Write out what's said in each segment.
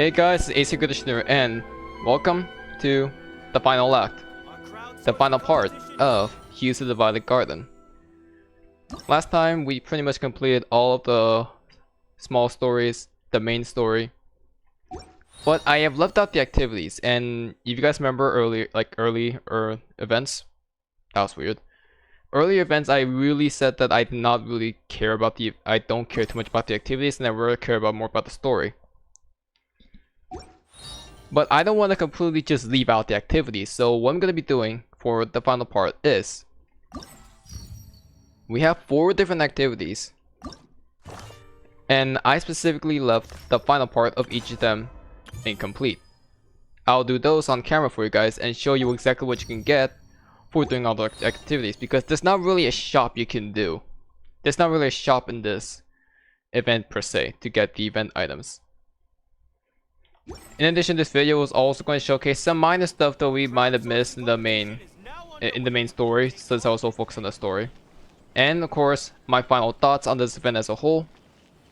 Hey guys, it's ACairconditioner and welcome to the final act, the final part of Hues the Divided Garden. Last time we pretty much completed all of the small stories, the main story, but I have left out the activities. And if you guys remember earlier events, that was weird. Early events, I really said that I did not really care about I don't care too much about the activities, and I really care more about the story. But I don't want to completely just leave out the activities, so what I'm going to be doing for the final part is we have 4 different activities, and I specifically left the final part of each of them incomplete. I'll do those on camera for you guys and show you exactly what you can get for doing all the activities, because there's not really a shop you can do. There's not really a shop in this event per se to get the event items. In addition, this video is also going to showcase some minor stuff that we might have missed in the main story, since I also focus on the story. And of course, my final thoughts on this event as a whole,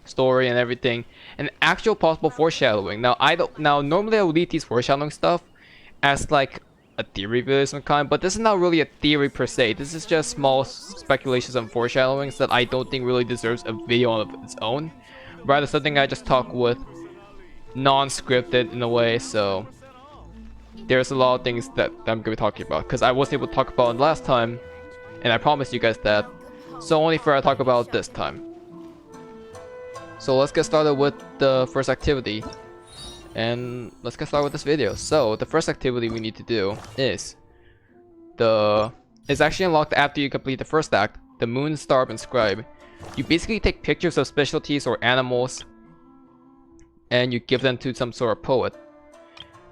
story and everything, and actual possible foreshadowing. Now normally I would leave these foreshadowing stuff as like a theory video of some kind, but this is not really a theory per se. This is just small speculations and foreshadowings that I don't think really deserves a video of its own. Rather something I just talk with, non-scripted in a way. So there's a lot of things that I'm gonna be talking about, because I wasn't able to talk about it last time, and I promised you guys that, so only fair I talk about it this time. So let's get started with the first activity, and let's get started with this video. So the first activity we need to do is it's actually unlocked after you complete the first act, the Moon Starb and Scribe. You basically take pictures of specialties or animals and you give them to some sort of poet.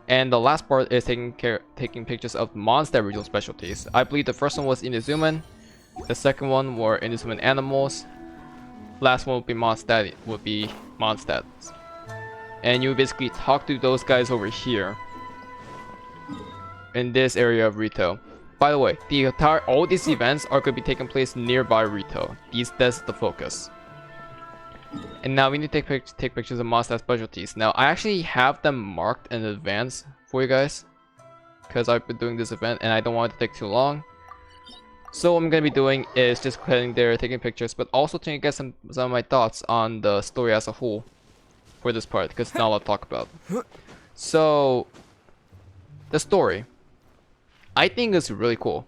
And the last part is taking pictures of Mondstadt regional specialties. I believe the first one was Inazuma, the second one were Inazuma animals, last one would be Mondstadt, and you basically talk to those guys over here in this area of Rito. By the way, all these events are going to be taking place nearby Rito. That's the focus. And now we need to take pictures of Mondstadt specialties. Now I actually have them marked in advance for you guys, because I've been doing this event and I don't want it to take too long. So what I'm going to be doing is just heading there, taking pictures, but also trying to get some of my thoughts on the story as a whole for this part, because it's not a lot to talk about. So the story, I think, is really cool.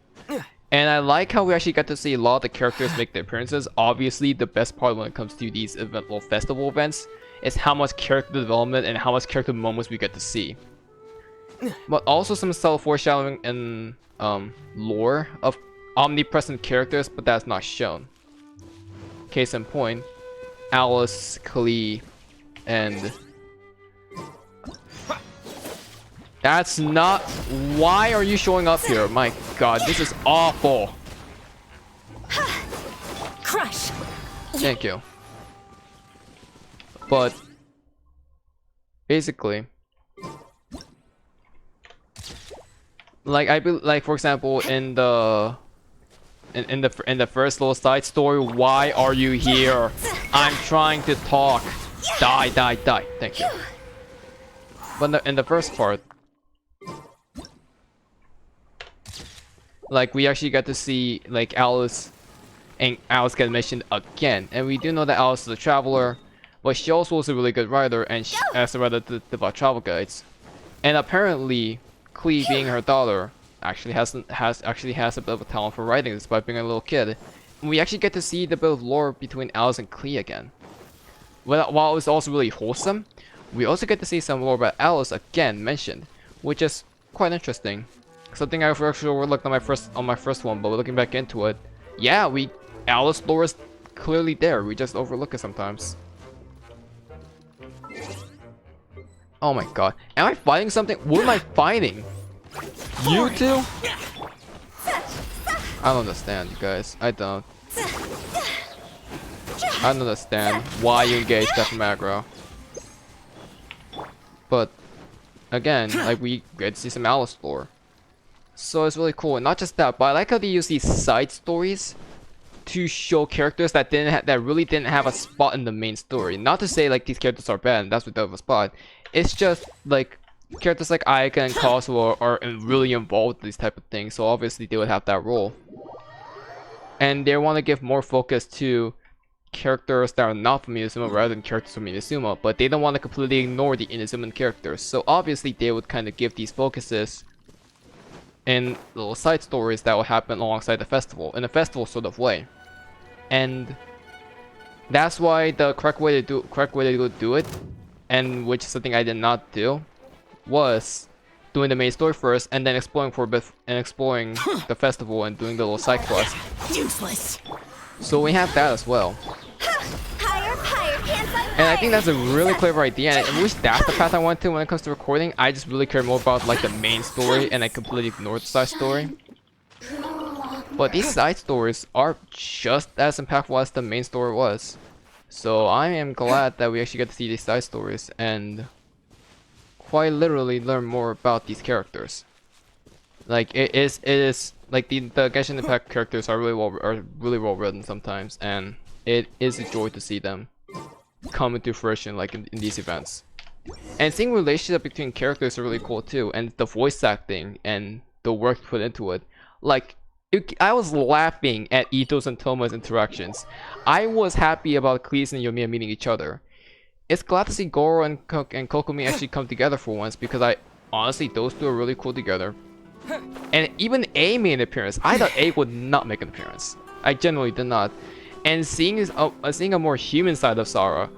And I like how we actually got to see a lot of the characters make their appearances. Obviously, the best part when it comes to these festival events is how much character development and how much character moments we get to see. But also some subtle foreshadowing and lore of omnipresent characters, but that's not shown. Case in point, Alice, Klee, and... That's not... Why are you showing up here? My god, this is awful. Crush. Thank you. But basically, like for example, in the first little side story, why are you here? I'm trying to talk. Die. Thank you. But in the first part, like we actually got to see like Alice get mentioned again, and we do know that Alice is a traveler, but she also was a really good writer, and she has a writer about travel guides. And apparently, Klee, being her daughter, actually has a bit of a talent for writing, despite being a little kid. And we actually get to see the bit of lore between Alice and Klee again. While it was also really wholesome, we also get to see some lore about Alice again mentioned, which is quite interesting. Something I actually overlooked on my first one, but looking back into it, yeah, Alice lore is clearly there. We just overlook it sometimes. Oh my god, am I fighting something? What am I fighting? You two? I don't understand, you guys. I don't understand why you engage that aggro. But again, like we get to see some Alice lore. So it's really cool, and not just that, but I like how they use these side stories to show characters that really didn't have a spot in the main story. Not to say like these characters are bad and that's what they have a spot. It's just like characters like Aika and Kazuo are really involved with these type of things, so obviously they would have that role. And they want to give more focus to characters that are not from Inazuma rather than characters from Inazuma, but they don't want to completely ignore the Inazuman characters. So obviously they would kind of give these focuses in little side stories that will happen alongside the festival, in a festival sort of way. And that's why the correct way to do it, and which is something I did not do, was doing the main story first and then exploring for a bit and exploring the festival and doing the little side quest. Useless. So we have that as well. And I think that's a really clever idea, and I wish that's the path I went to when it comes to recording. I just really care more about like the main story, and I completely ignored the side story. But these side stories are just as impactful as the main story was. So I am glad that we actually get to see these side stories and quite literally learn more about these characters. Like it is like the Genshin Impact characters are really well written sometimes, and it is a joy to see them come into fruition like in these events. And seeing relationship between characters are really cool too, and the voice acting and the work put into it. Like I was laughing at Ito's and Toma's interactions. I was happy about Cleese and Yomiya meeting each other. It's glad to see Goro and Kokomi actually come together for once, because honestly those two are really cool together. And even A made an appearance. I thought A would not make an appearance. I genuinely did not. And seeing a more human side of Sarah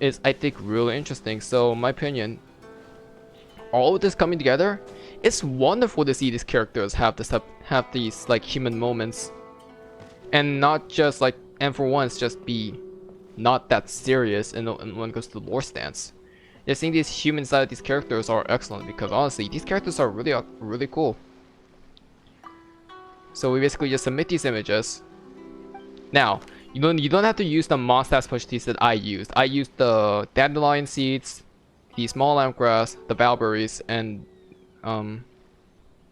is, I think, really interesting. So, in my opinion, all of this coming together, it's wonderful to see these characters have these like human moments, and not just like, and for once, just be not that serious when it comes to the lore stance. Yeah, seeing these human side of these characters are excellent, because honestly, these characters are really cool. So we basically just submit these images. Now, you don't have to use the monster specialties that I used. I used the dandelion seeds, the small lemongrass, the bowberries, and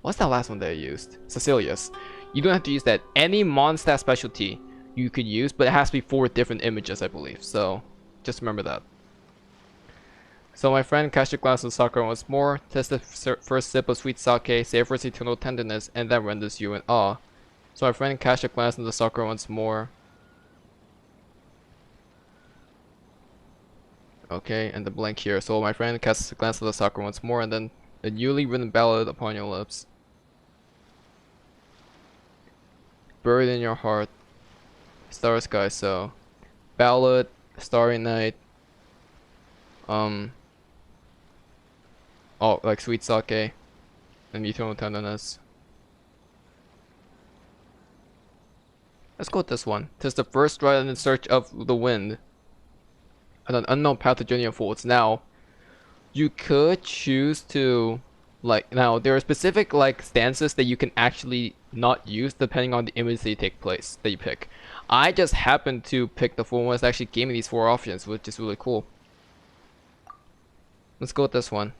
what's that last one that I used? Cecilius. You don't have to use that. Any monster specialty you could use, but it has to be 4 different images, I believe. So just remember that. So my friend catch a glass of sake once more, test the first sip of sweet sake, savors eternal tenderness, and then renders you in awe. So my friend catch a glass of the sake once more. Okay, and the blank here. So my friend casts a glance of the sake once more, and then a newly written ballad upon your lips. Buried in your heart. Star Sky, so ballad, Starry Night, oh, like sweet sake and eternal tenderness. Let's go with this one. 'Tis the first ride in search of the wind, and an unknown path to journey unfolds. Now, you could choose to, like, now there are specific like stances that you can actually not use depending on the image that you pick. I just happened to pick the 4 ones that actually gave me these 4 options, which is really cool. Let's go with this one.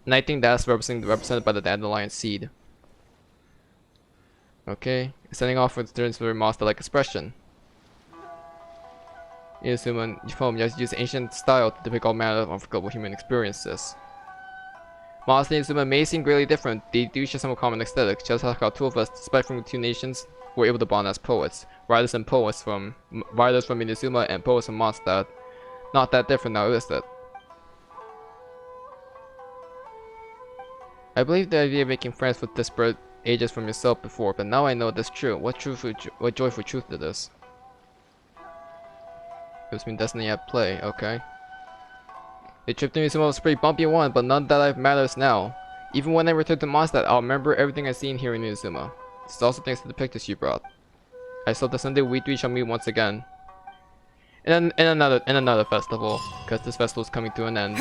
And I think that's represented by the dandelion seed. Okay, sending off with turns very monster-like expression. Inazuma film use ancient style to depict all manner of unforgettable human experiences. Monster and Inazuma may seem greatly different, they do share some common aesthetics, just like how 2 of us, despite from 2 nations, were able to bond as poets. Writers from Inazuma and poets from Mondstadt. Not that different now, is it? I believe the idea of making friends with disparate ages from yourself before, but now I know that's true. What joyful truth it is. It was been destiny at play, okay. The trip to Inazuma was a pretty bumpy one, but none of that life matters now. Even when I return to Mondstadt, I'll remember everything I've seen here in Inazuma. This is also thanks to the pictures you brought. I hope that someday we 3 shall meet once again. In another festival, because this festival is coming to an end.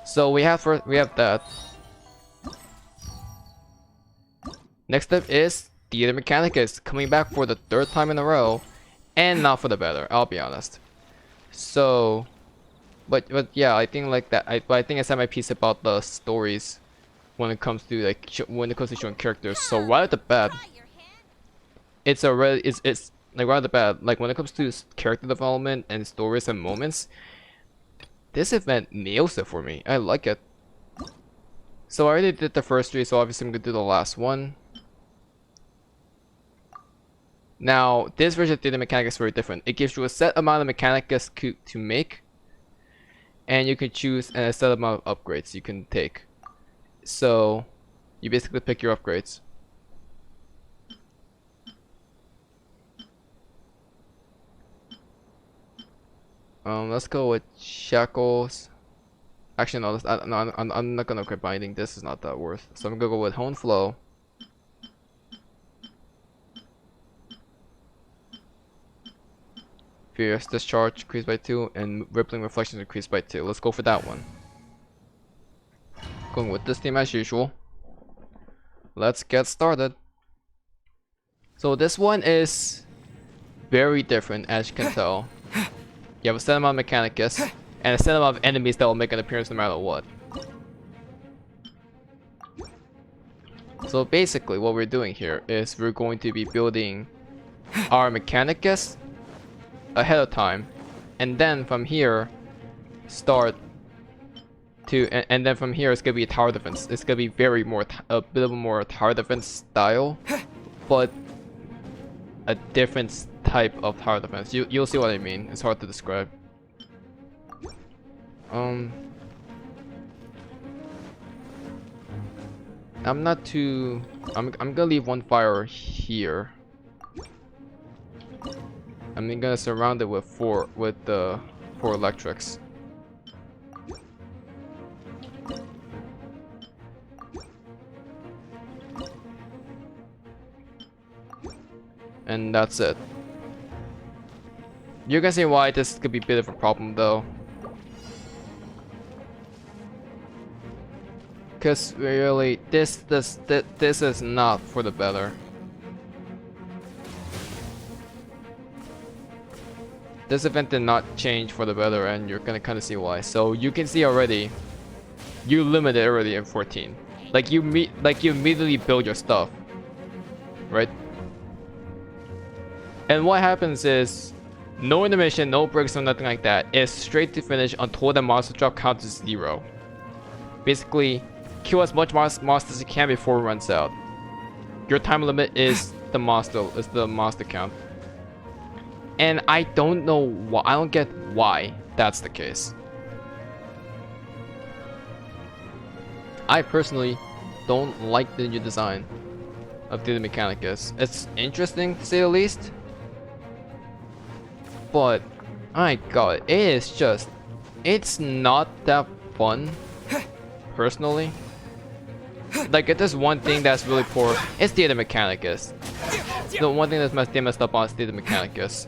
So we have that. Next up is Theater Mechanicus, coming back for the 3rd time in a row, and not for the better, I'll be honest. So, but yeah, I think like that. I think I said my piece about the stories when it comes to like showing characters. So right at the bat, it's like right at the bat, like when it comes to character development and stories and moments, this event nails it for me. I like it. So I already did the first 3, so obviously I'm gonna do the last one. Now, this version of data mechanic is very different. It gives you a set amount of mechanics to make, and you can choose a set amount of upgrades you can take. So, you basically pick your upgrades. Let's go with shackles. Actually, no, I'm not gonna quit binding. This is not that worth. So I'm gonna go with hone flow. Fierce discharge increased by 2, and rippling reflections increased by 2. Let's go for that one. Going with this theme as usual. Let's get started. So this one is very different, as you can tell. You have a set amount of mechanicus, and a set amount of enemies that will make an appearance no matter what. So basically what we're doing here is we're going to be building our mechanicus ahead of time, and then from here start to and then from here it's gonna be a tower defense. It's gonna be very a bit of a more tower defense style, but a different type of tower defense. You'll see what I mean. It's hard to describe. I'm not too. I'm gonna leave one fire here. I'm gonna surround it with four electrics. And that's it. You can see why this could be a bit of a problem though. Cause really, this is not for the better. This event did not change for the better, and you're gonna kind of see why. So you can see already, you limited already in 14. Like you immediately build your stuff, right? And what happens is, no intermission, no breaks, or nothing like that. It's straight to finish until the monster drop count is 0. Basically, kill as much monsters as you can before it runs out. Your time limit is the monster count. And I don't know why. I don't get why that's the case. I personally don't like the new design of the Mechanicus. It's interesting to say the least, but my god, it's not that fun personally. Like, if there's one thing that's really poor, it's Data Mechanicus. The one thing that's messed up on is Data Mechanicus.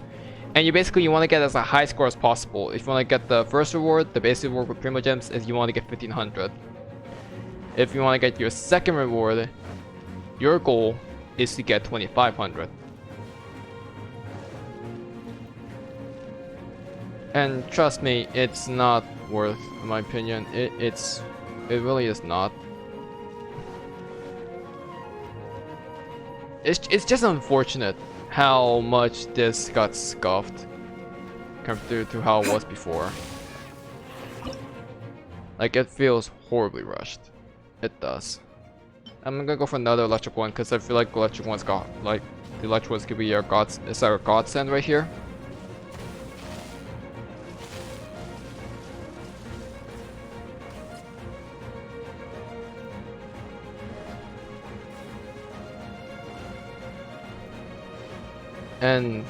And you want to get as a high score as possible. If you want to get the first reward, the basic reward with Primogems, is you want to get 1500. If you want to get your second reward, your goal is to get 2500. And trust me, it's not worth, in my opinion. It really is not. It's just unfortunate how much this got scuffed compared to how it was before. Like, it feels horribly rushed. It does. I'm gonna go for another electric one because I feel like electric ones got the electric ones could be our it's our godsend right here. And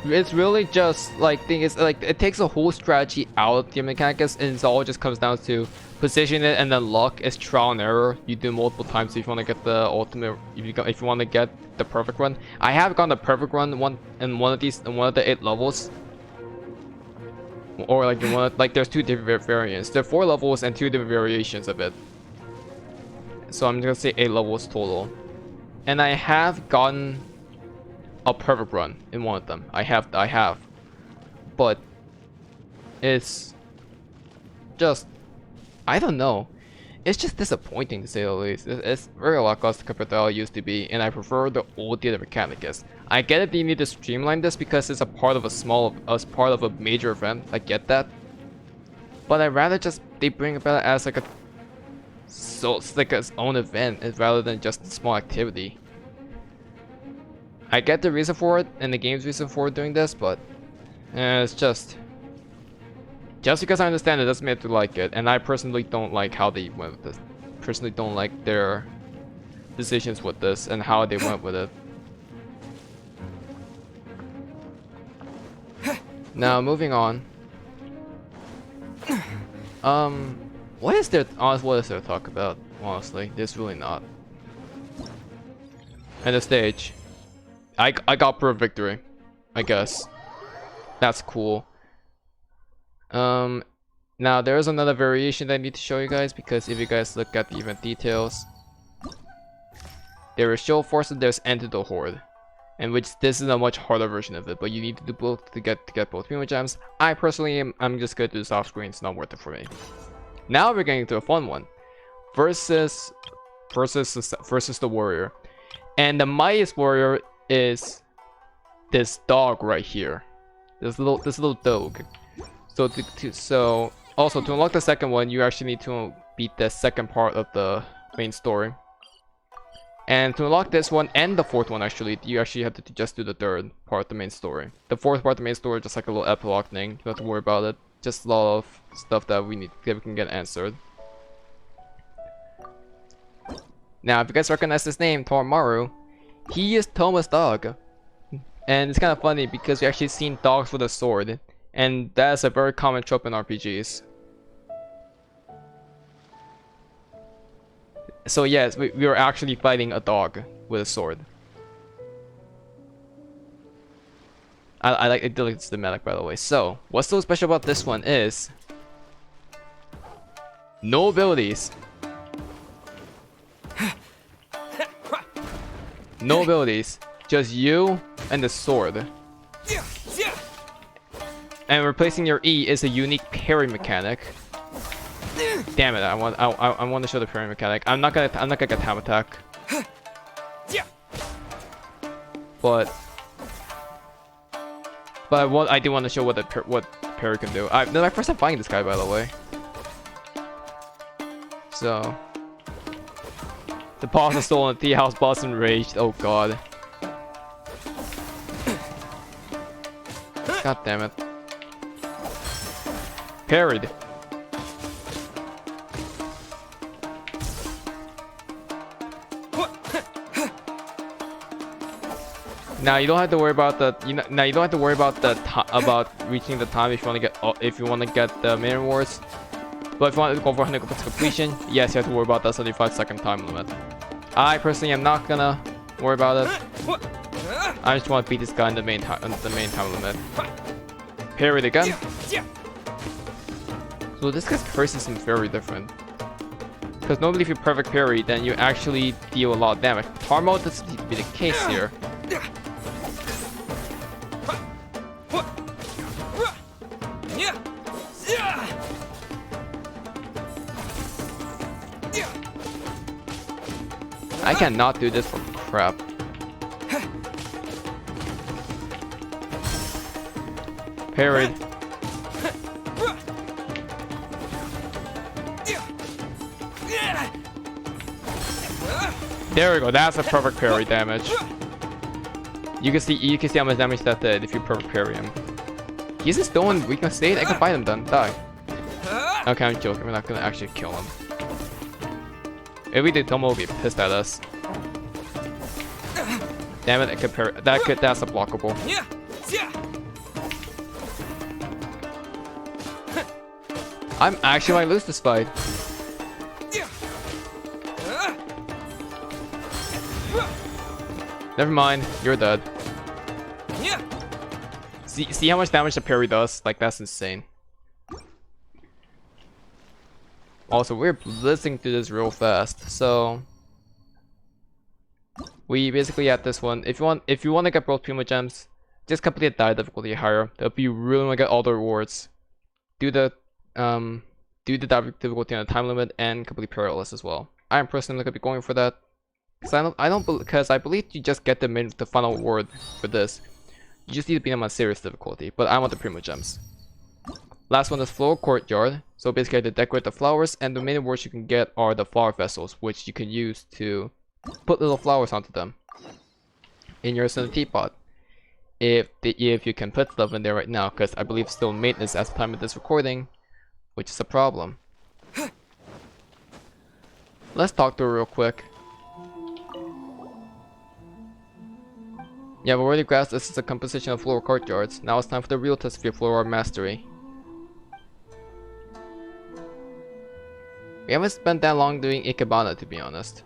it's really just like it takes a whole strategy out of the Mechanicus, and it all just comes down to position it, and then luck is trial and error. You do multiple times if you want to get the ultimate. If you want to get the perfect run, I have gotten the perfect run in one of the 8 levels, or there's 2 different variants. There are 4 levels and 2 different variations of it. So I'm gonna say 8 levels total. And I have gotten a perfect run in one of them. I have. But it's just, I don't know. It's just disappointing to say the least. It's very lackluster compared to how it used to be, and I prefer the old Data Mechanicus. I get it, you need to streamline this because it's a part of a major event. I get that, but I'd rather just they bring about it as like it's like its own event rather than just a small activity. I get the reason for it and the game's reason for doing this, but it's just because I understand it doesn't mean I have to like it, and I personally don't like how they went with this. Personally don't like their decisions with this and how they went with it. Now moving on. What is there to talk about? Honestly, there's really not. And the stage, I got per victory, I guess. That's cool. Now there's another variation that I need to show you guys, because if you guys look at the event details, there is Show Force and there's Enter the Horde, and which this is a much harder version of it, but you need to do both to get both Primo Gems. I personally I'm just gonna do this off screen. It's not worth it for me. Now we're getting to a fun one, versus the warrior, and the mightiest warrior is this dog right here, this little dog. So also to unlock the second one, you actually need to beat the second part of the main story. And to unlock this one and the fourth one, actually, you actually have to just do the third part of the main story. The fourth part of the main story is just like a little epilogue thing. You don't have to worry about it. Just a lot of stuff that we can get answered. Now, if you guys recognize this name, Toramaru, he is Toma's dog. And it's kind of funny because we actually seen dogs with a sword. And that's a very common trope in RPGs. So yes, we were actually fighting a dog with a sword. I like it. It's thematic, by the way. So what's so special about this one is no abilities. No abilities. Just you and the sword. And replacing your E is a unique parry mechanic. Damn it! I want to show the parry mechanic. I'm not gonna get time attack. But I do want to show what parry can do. This is my first time fighting this guy, by the way. So the boss is stolen. The house boss enraged. Oh god. God damn it. Parried. Now you don't have to worry about about reaching the time if you want to get the main rewards. But if you want to go for 100% completion, yes, you have to worry about that 75-second time limit. I personally am not gonna worry about it. I just want to beat this guy in the main time limit. Parry it again. So this guy's parry system is very different. Because normally if you perfect parry, then you actually deal a lot of damage. Hard mode doesn't need to be the case here. I cannot do this for crap. Parried. There we go. That's a perfect parry damage. You can see how much damage that did if you perfect parry him. He's just doing weakness state. I can fight him then. Die. Okay, I'm joking. We're not gonna actually kill him. If we did, Tomo will be pissed at us. Damn it! I could parry. That's a blockable. I'm actually might lose this fight. Never mind, you're dead. See how much damage the parry does? Like, that's insane. Also, we're blitzing through this real fast, so we basically at this one. If you want to get both Primo Gems, just complete die difficulty higher. If you really want to get all the rewards, do the die difficulty on a time limit and complete perilous as well. I'm personally gonna be going for that Because I believe you just get the final word for this. You just need to beat them on serious difficulty, but I want the Primo Gems. Last one is Floral Courtyard. So basically to decorate the flowers, and the main rewards you can get are the flower vessels, which you can use to put little flowers onto them in your Cinnamon Teapot. If you can put stuff in there right now, because I believe it's still in maintenance at the time of this recording, which is a problem. Let's talk to her real quick. Yeah, we've already grasped this is a composition of floral courtyards. Now it's time for the real test of your floral mastery. We haven't spent that long doing Ikebana, to be honest.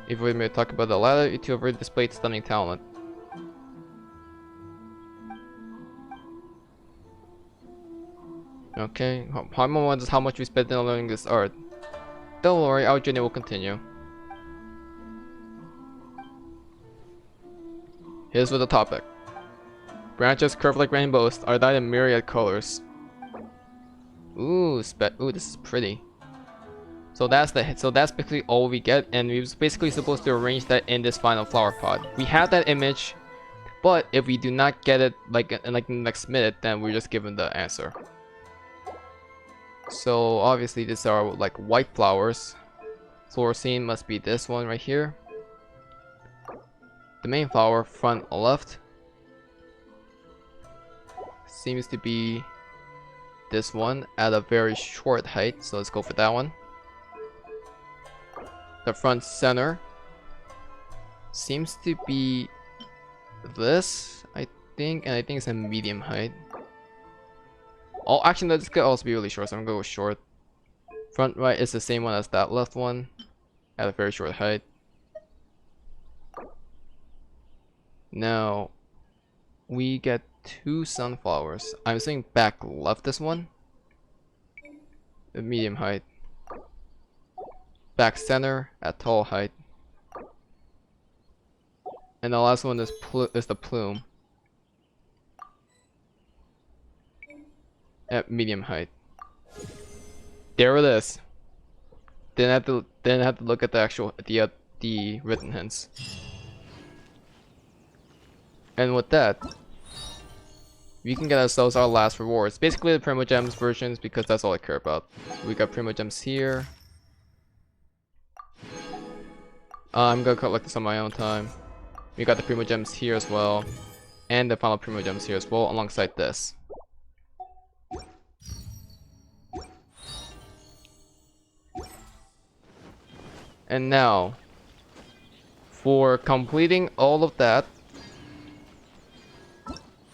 If we may talk about the latter, you two have already displayed stunning talent. Okay, Paimon wonders how much we spent in learning this art. Don't worry, our journey will continue. Here's with the topic. Branches curved like rainbows are dyed in myriad colors. Ooh, this is pretty. So that's basically all we get, and we're basically supposed to arrange that in this final flower pot. We have that image, but if we do not get it like in the next minute, then we're just given the answer. So obviously these are like white flowers. Floral scene must be this one right here. The main flower, front left, seems to be this one at a very short height, so let's go for that one. The front center seems to be this, I think, and I think it's a medium height. Oh, actually, this could also be really short, so I'm gonna go with short. Front right is the same one as that left one, at a very short height. Now, we get two sunflowers. I'm saying back left this one, the medium height. Back center at tall height. And the last one is the plume at medium height. There it is. Didn't have to look at the actual the written hints. And with that, we can get ourselves our last rewards. Basically the Primo Gems versions, because that's all I care about. We got Primo Gems here. I'm gonna collect this on my own time. We got the Primo Gems here as well. And the final Primo Gems here as well, alongside this. And now, for completing all of that,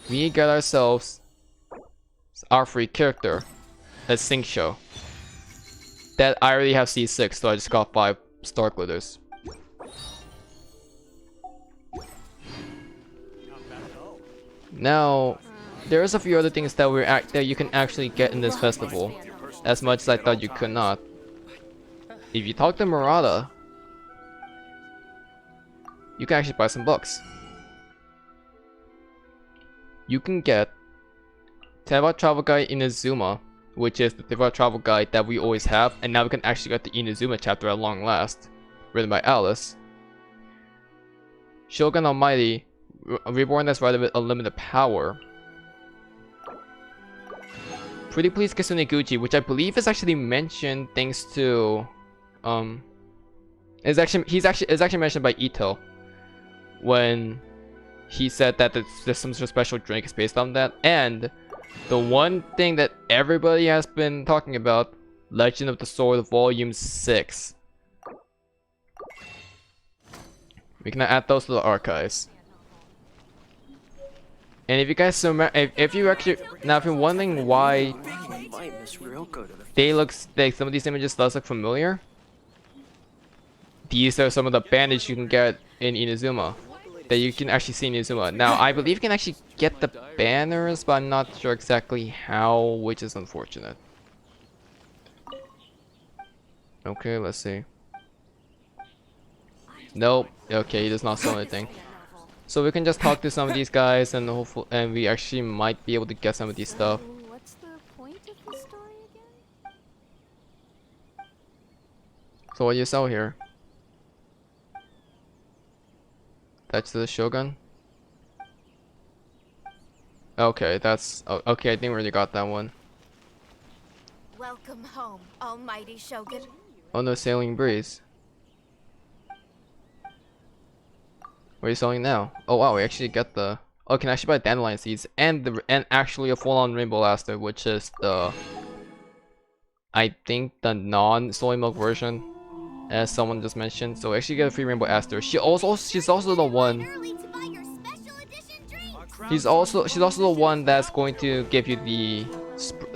we get ourselves our free character, a Xingqiu. That I already have C6, so I just got 5 star glitters. Now, there's a few other things that that you can actually get in this festival, as much as I thought you could not. If you talk to Murata, you can actually buy some books. You can get Teva Travel Guide Inazuma, which is the Teva Travel Guide that we always have, and now we can actually get the Inazuma chapter at long last, written by Alice. Shogun Almighty, reborn as Rider with unlimited power. Pretty Please Kitsune Gucci, which I believe is actually mentioned thanks to it's actually mentioned by Ito when he said that there's some sort of special drink is based on that. And the one thing that everybody has been talking about, Legend of the Sword Volume 6. We can add those to the archives. And if you guys remember, if you actually now if you're wondering why some of these images does look familiar, these are some of the bandages you can get in Inazuma that you can actually see in Inazuma. Now I believe you can actually get the banners, but I'm not sure exactly how, which is unfortunate. Okay, let's see. Nope. Okay, he does not sell anything. So we can just talk to some of these guys, and hopefully, and we actually might be able to get some of these stuff. What's the point of the story again? So what do you sell here? That's the Shogun? Okay, that's... Oh, okay, I think we already got that one. Welcome home, almighty Shogun. Oh no, Sailing Breeze. What are you selling now? Oh wow, we actually get the... Oh, can actually buy dandelion seeds and actually a full-on rainbow aster, which is the... I think the non-soy milk version, as someone just mentioned. So we actually get a free rainbow aster. She's also the one... she's also the one that's going to give you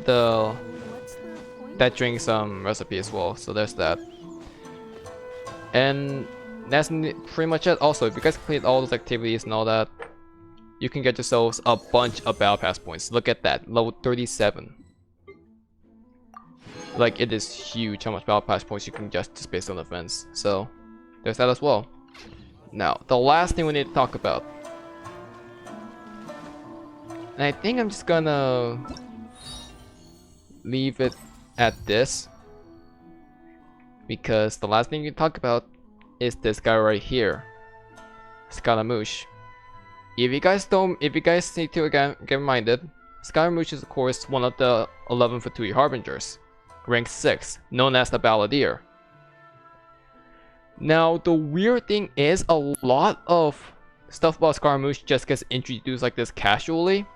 the that drinks recipe as well. So there's that. And that's pretty much it. Also, if you guys complete all those activities and all that, you can get yourselves a bunch of battle pass points. Look at that, level 37. Like, it is huge how much battle pass points you can get just based on events. So there's that as well. Now, the last thing we need to talk about. And I think I'm just gonna leave it at this, because the last thing you can talk about is this guy right here, Scaramouche. If you guys need to again get reminded, Scaramouche is of course one of the 11 Fatui Harbingers, rank 6, known as the Balladeer. Now the weird thing is, a lot of stuff about Scaramouche just gets introduced like this casually.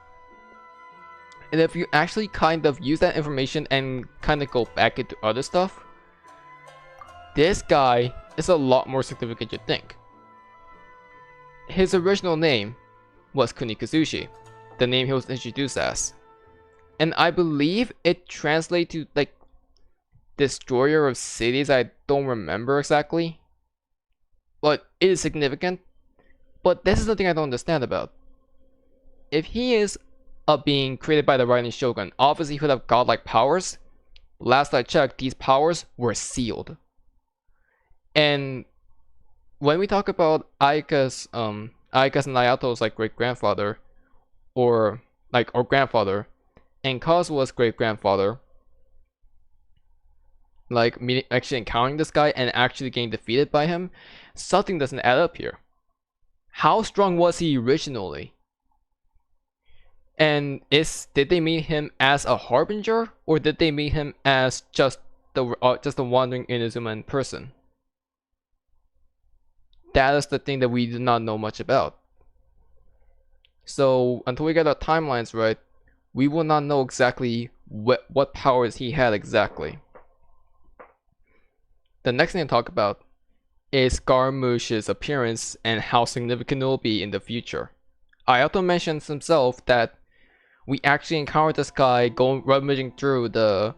And if you actually kind of use that information and kind of go back into other stuff, this guy is a lot more significant than you think. His original name was Kunikuzushi, the name he was introduced as. And I believe it translates to like destroyer of cities. I don't remember exactly, but it is significant. But this is the thing I don't understand about. If he is a being created by the Rising Shogun, obviously he would have godlike powers. Last I checked, these powers were sealed. And when we talk about Aika's and Ayato's like great grandfather, or grandfather, and Kazua's great grandfather, like actually encountering this guy and actually getting defeated by him, something doesn't add up here. How strong was he originally? And did they meet him as a harbinger, or did they meet him as just a wandering Inazuma in person? That is the thing that we do not know much about. So until we get our timelines right, we will not know exactly what powers he had exactly. The next thing to talk about is Scaramouche's appearance and how significant it will be in the future. Ayato mentions himself that we actually encountered this guy rummaging through the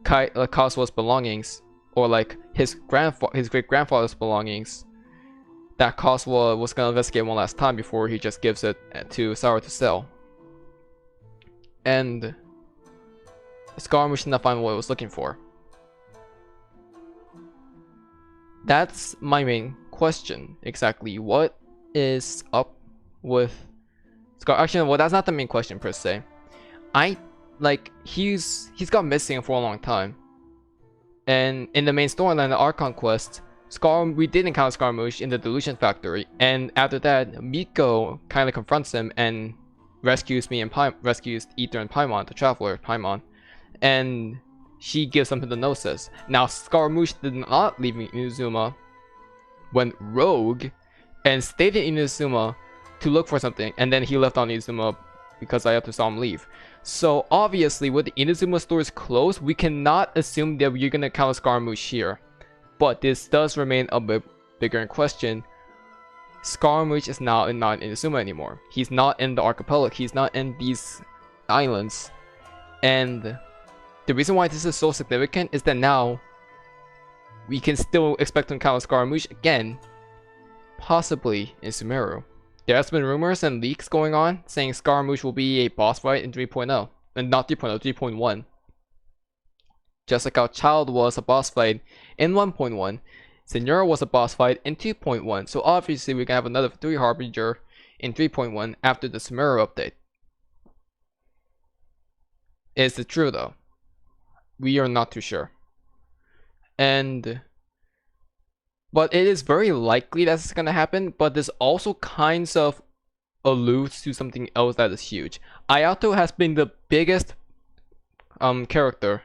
Kazua's belongings, or like his great grandfather's belongings, that Kazuha was gonna investigate one last time before he just gives it to Sawa to sell. And Scaramouche did not find what it was looking for. That's my main question. Exactly what is up with Actually, well, that's not the main question per se. He's gone missing for a long time. And in the main storyline, the Archon quest, we did encounter Scaramouche in the Delusion Factory, and after that, Miko kind of confronts him and rescues Aether and Paimon, the Traveler Paimon, and she gives him hypnosis. Now, Scaramouche did not leave Inazuma, went rogue, and stayed in Inazuma to look for something, and then he left on Inazuma because I have to saw him leave. So obviously, with the Inazuma stores closed, we cannot assume that we're gonna encounter Scaramouche here. But this does remain a bit bigger in question. Scaramouche is not in Inazuma anymore. He's not in the archipelago. He's not in these islands. And the reason why this is so significant is that now we can still expect to encounter Scaramouche again, possibly in Sumeru. There has been rumors and leaks going on saying Scaramouche will be a boss fight in 3.0, and not 3.0, 3.1. Just like how Child was a boss fight in 1.1, Senora was a boss fight in 2.1, so obviously we can have another 3 Harbinger in 3.1 after the Sumeru update. Is it true though? We are not too sure. And But it is very likely that's gonna happen, but this also kinds of alludes to something else that is huge. Ayato has been the biggest character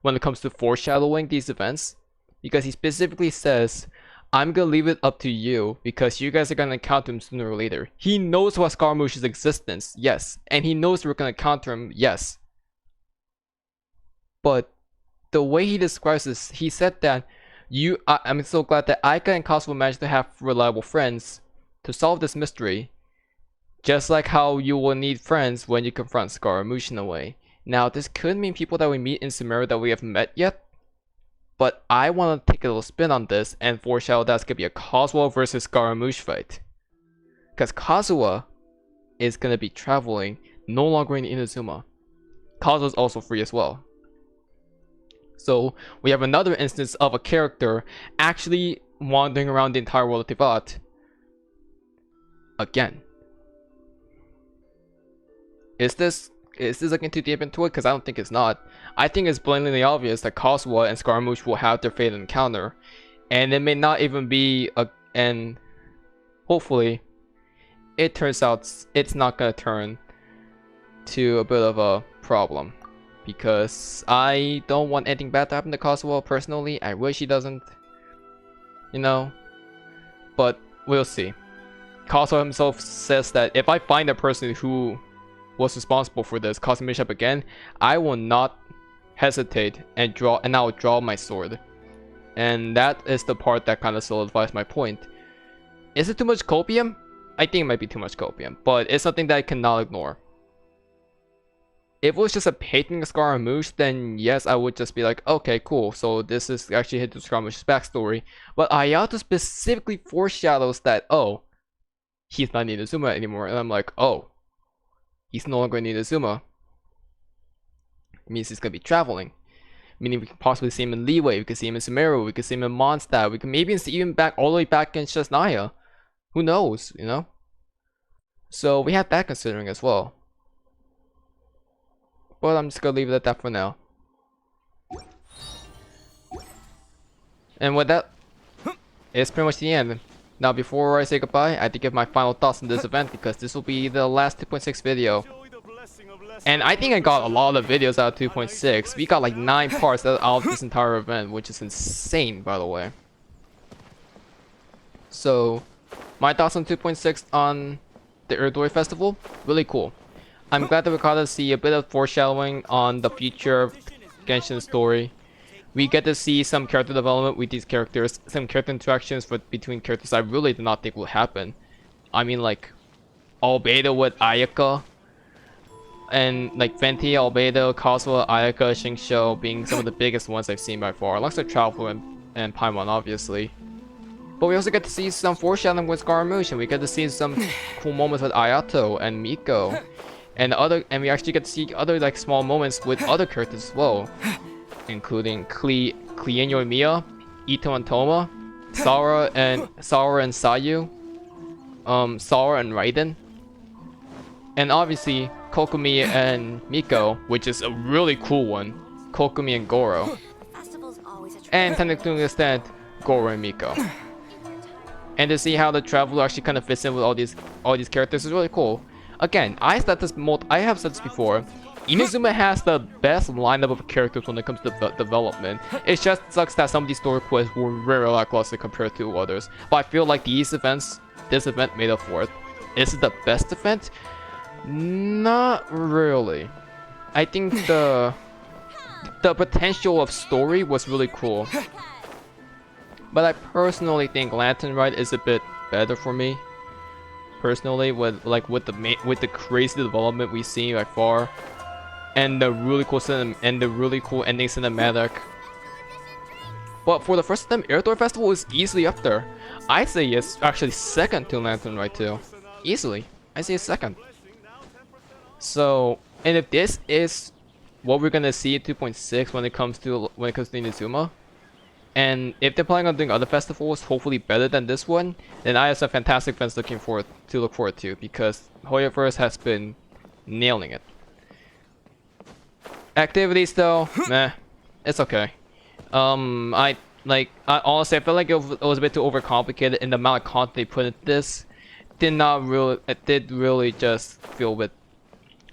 when it comes to foreshadowing these events, because he specifically says, I'm gonna leave it up to you because you guys are gonna encounter him sooner or later. He knows about Scaramouche's existence, yes, and he knows we're gonna encounter him, yes. But the way he describes this, he said that I'm so glad that Aika and Kazuo managed to have reliable friends to solve this mystery, just like how you will need friends when you confront Scaramouche in a way. Now, this could mean people that we meet in Sumeru that we haven't met yet, but I want to take a little spin on this and foreshadow that's going to be a Kazuo versus Scaramouche fight. Because Kazuo is going to be traveling, no longer in Inazuma. Kazuo is also free as well. So we have another instance of a character actually wandering around the entire world of Teyvat. Again. Is this looking too deep into it? Because I don't think it's not. I think it's blatantly obvious that Kazuo and Scaramouche will have their fatal encounter. And it may not even be and hopefully it turns out it's not going to turn to a bit of a problem. Because I don't want anything bad to happen to Kazuo personally. I wish he doesn't. You know. But we'll see. Kazuo himself says that if I find a person who was responsible for this causing mishap again, I will not hesitate and I will draw my sword. And that is the part that kind of solidifies my point. Is it too much copium? I think it might be too much copium, but it's something that I cannot ignore. If it was just a painting of Scaramouche, then yes, I would just be like, okay, cool, so this is actually hit to Scaramouche's backstory. But Ayato specifically foreshadows that, oh, he's not in Inazuma anymore, and I'm like, oh, he's no longer in Inazuma. It means he's gonna be traveling. Meaning we can possibly see him in Leeway, we could see him in Sumeru, we could see him in Mondstadt, we can maybe see him back all the way back in Shasnaya. Who knows, you know? So we have that considering as well. But I'm just gonna leave it at that for now. And with that, it's pretty much the end. Now before I say goodbye, I have to give my final thoughts on this event because this will be the last 2.6 video. And I think I got a lot of videos out of 2.6. We got like 9 parts out of this entire event, which is insane, by the way. So, my thoughts on 2.6 on the Erdoi Festival, really cool. I'm glad that we got to see a bit of foreshadowing on the future of Genshin's story. We get to see some character development with these characters, some character interactions between characters I really did not think would happen. I mean, like, Albedo with Ayaka, and like Venti, Albedo, Kazuo, Ayaka, Xingqiu being some of the biggest ones I've seen by far, alongside Traveler and Paimon, obviously. But we also get to see some foreshadowing with Scaramouche, and we get to see some cool moments with Ayato and Miko. And we actually get to see other like small moments with other characters as well, including Clienyo and Mia, Ito and Toma, Sara and Sayu, Sara and Raiden, and obviously Kokumi and Miko, which is a really cool one, Kokumi and Goro, and technically to an extent Goro and Miko. And to see how the Traveler actually kind of fits in with all these characters is really cool. Again, I have said this before. Inazuma has the best lineup of characters when it comes to development. It just sucks that some of these story quests were very lackluster compared to others. But I feel like this event made up for it. Is it the best event? Not really. I think the potential of story was really cool. But I personally think Lantern Ride is a bit better for me. Personally, with the crazy development we've seen by far, and the really cool ending cinematic. But for the first time, Erdoi Festival is easily up there. I'd say it's actually second to Lantern Ride 2. Easily, I'd say it's second. So, and if this is what we're gonna see in 2.6 when it comes to Inazuma, and if they're planning on doing other festivals, hopefully better than this one, then I have some fantastic events to look forward to, because Hoyoverse has been nailing it. Activities though, meh, it's okay. Like, honestly, I feel like it was a bit too overcomplicated, and the amount of content they put into this did not really. It did really just feel a bit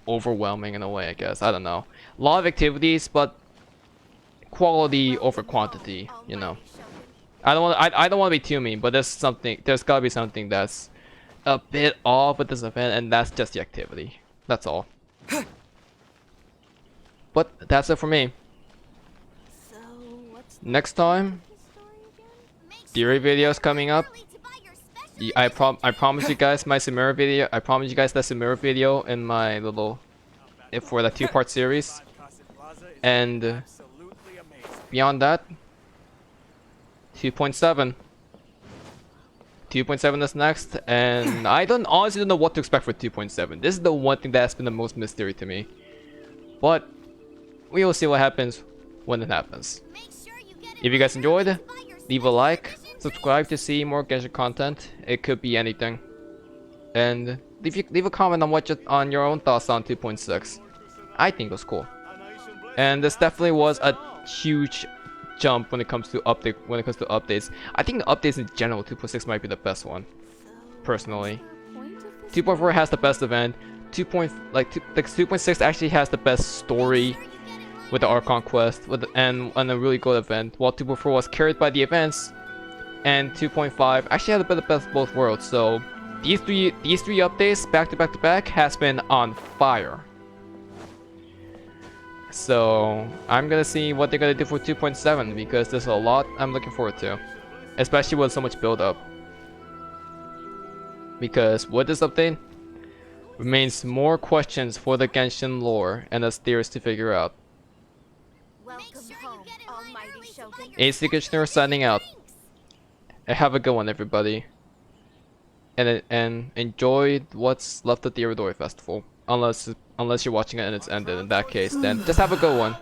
overwhelming in a way. I guess I don't know. A lot of activities, but quality over quantity. You know. I don't want. I don't want to be too mean, but there's something. There's gotta be something that's a bit off with this event, and that's just the activity. That's all. But that's it for me. So, what's Next time, story again? theory videos coming up. I promise you guys my Samira video. I promise you guys that Samira video in my little for the 2-part series. And beyond that, 2.7. 2.7 is next, and I honestly don't know what to expect for 2.7. This is the one thing that's been the most mystery to me. But we will see what happens when it happens. If you guys enjoyed, leave a like, subscribe to see more Genshin content. It could be anything. And leave a comment on your own thoughts on 2.6. I think it was cool. And this definitely was a huge jump when it comes to updates. I think the updates in general, 2.6 might be the best one, personally. 2.4 has the best event. 2.6 actually has the best story with the Archon quest and a really good event, while 2.4 was carried by the events, and 2.5 actually had a bit of the best of both worlds. So these three updates back to back has been on fire. So I'm gonna see what they're gonna do for 2.7, because there's a lot I'm looking forward to, especially with so much build up. Because with this update remains more questions for the Genshin lore and its theories to figure out. Welcome home, almighty Shogun. ACairconditioner signing out. And have a good one, everybody. And enjoy what's left of the Iridori Festival. Unless you're watching it and it's ended. In that case, then just have a good one.